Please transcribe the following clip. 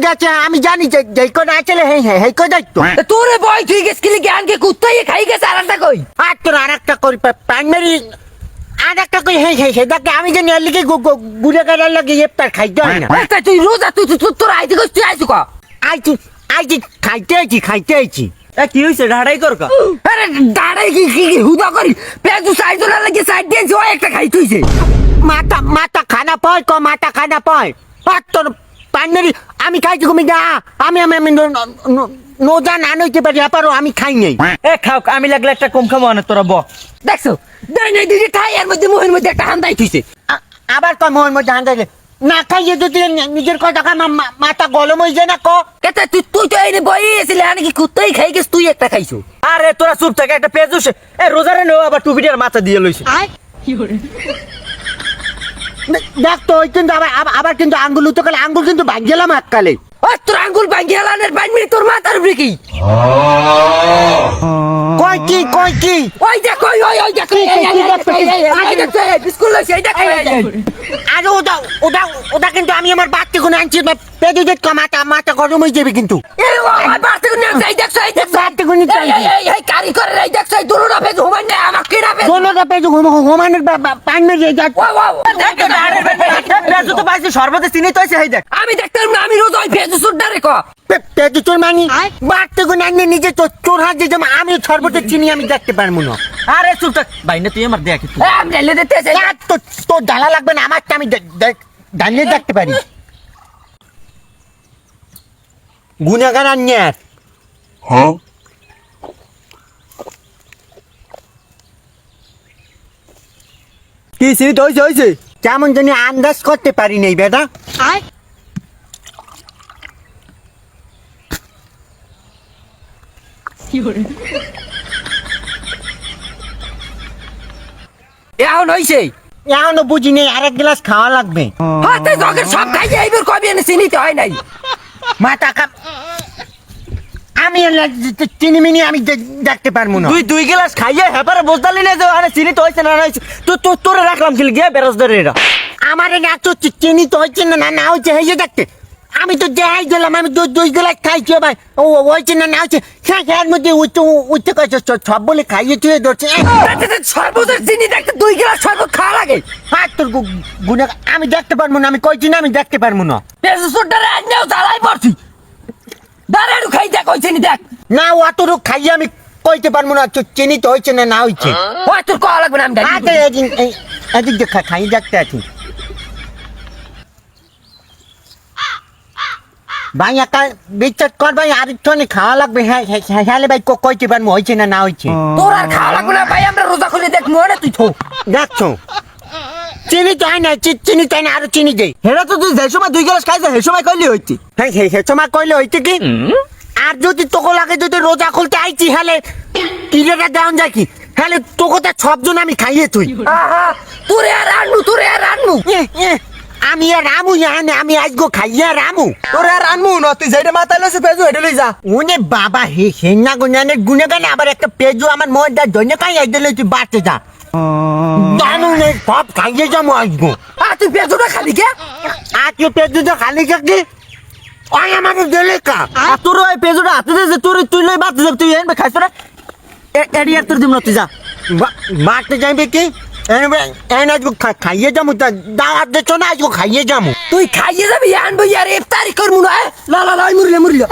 গেছে আমি জানি যে যেই কোন আসলে হেই কই দায়িত্ব তোরে বয় তুই গেছ কিলি জ্ঞান কে কুত্তাই খাই গেছে আর একটা কই আর তোর আরেকটা করি প্রাইমারি আরেকটা কই হে দেখে আমি জানি এর লিগে গুড়ে গাড়ার লাগে ইফতার খাইতে হয় না তুই রোজা তুই তোর আইতে কই তুই আইছো কা আইছি খাইতে আইছি কি হইছে ঢাড়াই করকা আরে দাঁড়াই কি হুদা করি পেজু সাইড না লাগে সাইড দিয়ে জয় একটা খাই তুইছে মাথা খানা পায় মাথা খানা পায় আর তোর প্রাইমারি আমি খাইছি তুমি না আমি নোজা না নইতে পারি পারো আমি খাই নাই এ খাও আমি লাগলে একটা কম খাবো না তোরা ব দেখছো দেই নাই দিদি ঠাই এর মধ্যে মোহের মধ্যে একটা হান্দাই তুইছে আবার কম মোর মধ্যে হান্দাইলে না খাইয়ে যদি নিজের কথা মাথা গলম হয়ে যায় না কেতা তুই তুই তো এই বইছিলি আমি কি কুত্তাই খাই গেছ তুই একটা খাইছো আরে তোরা চুপ থাক একটা পেজ উঠছে এ রোজারে নেও আবার টুপিটার মাথা দিয়ে লইছে দেখ তো ওই কিন্তু আবার কিন্তু আঙ্গুল উত্তো কালে আঙ্গুল কিন্তু ভাঙছিলাম এককালে ও তোর আঙ্গুল ভাঙি হেলানের বাইন তোর মাথার উপরে কি কই কি ওই দেখ ওই দেখ ওই দেখ বিস্কুট লইছে এই দেখ আরে ওটা কিন্তু আমি আমার বাচ্চা কোন আনছি পেটে দেখ মাথা গরম হয়ে যাবে কিন্তু এই বাচ্চা কোন এই দেখ বাচ্চা কোন এই কারি করে এই দেখ দোনোটা পেজ হুমাই না আমাকে কিরা পেজ দোনোটা পেজ হুমানের পান মে যায় পেজ তো পাইছি সর্বতে চিনি তো হইছে এই দেখ আমি দেখতাম না আমি রোজ ওই পেজ সুড্ডারে ক পেজ তোর মানি বাচ্চা কোন আনলে নিজে তোর হাত দিয়ে আমি সর্বতে চিনি আমি দেখতে পারবো না আরে চুপ থাক বাইনা তুই আমার দেখ আমি লেলে দিতেছে তোর জ্বালা লাগবে না আমারটা আমি দাঁড়িয়ে দেখতে পারি গুণাগার আন্যার কি সিট হইছে কেমন জানি আন্দাজ করতে পারি নাই বেটা এখন হইছে এখনো বুঝি নেই আরেক গ্লাস খাওয়া লাগবে হাতে জগের সব খাই এইবার কবি এনে চিনিতে হয় নাই মাথা আমি চিনিমিনি আমি দেখতে পারবো না তুই 2 গ্লাস খাইয়ে হেপারে বসদালি না যে আরে চিনি তো হইছে না হইছে তো তোরে রাখলাম কি গিয়ে বেরস ধরে এটা আমার না তো চিনি তো হচ্ছে না হচ্ছে হয়ে দেখতে আমি তো যাই গেলাম আমি 2 গ্লাস খাইছি ভাই ও হচ্ছে না হচ্ছে খেয়ার মধ্যে উঠতে কয়েছে সব বলে খাইয়ে তুই ধরছে সর্বদের চিনি দেখতে 2 গ্লাস সর্বত খাওয়া লাগে আর তোর গুণা আমি দেখতে পারবো না আমি কইছি না আমি দেখতে পারবো না পেজ সুড্ডারে আনলেও জ্বালাই পড়ছি দাঁড়াড়ু খাই দেখ ওই চিনি দেখ না অতটুকু খাইয়ে আমি কইতে পারবো না চিনি তো হচ্ছে না হচ্ছে ওই তোর কওয়া লাগবে না আমি আচ্ছা এদিক দিয়ে খাই দেখতে আছি ভাই একা বিশ্বাস কর ভাই আরেকটু খাওয়া লাগবে হ্যাঁ ভাই কইতে পারবো হয়েছে না হয়েছে তোর আর খাওয়া লাগবে না ভাই আমরা রোজা খুলে দেখ মনে তুই থো দেখছো চিনি চাই না চিনি চাই না আরো চিনি দেই হেরা তো তুই যে সময় 2 গ্লাস খাইছে সেই সময় কইলি হইতি হ্যাঁ সে সময় কইলে হইতে কি আর যদি তোকে লাগে যদি রোজা খুলতে আইছি হলে কিরেটা দেওয়া যায় কি হলে তোকে তো সবজন আমি খাইয়ে তুই তোরে আর আনমু আমি আর রামু জানে আমি আজগো খাইয়া রামু তোরে আর আনমু না তুই যেটা মাথায় লইছে পেজু হেডে লই যা ওনে বাবা হে না গুনানের গুনেগানে আবার একটা পেজু আমার মধ্যে জন্য খাই আইদলে তুই বাড়তে যা জানু নে সব খাইয়ে যাবো আজগো তুই পেজুটা খালি কে আর তুই পেজুটা খালি কি ওই আমাকে দিলে কা তোর ওই পেজুটা হাতে দে যে তুই লই বাত তুই এনবে খাইছ না এডি আর তোর দিম না তুই যা বাড়তে যাইবে কি এনে আজগো খাইয়ে যাবো দাওয়াত দিচ্ছ না আজগো খাইয়ে যাবো তুই খাইয়ে যাবি আনবো ইয়ার ইফতারি করমু না লা মুরলে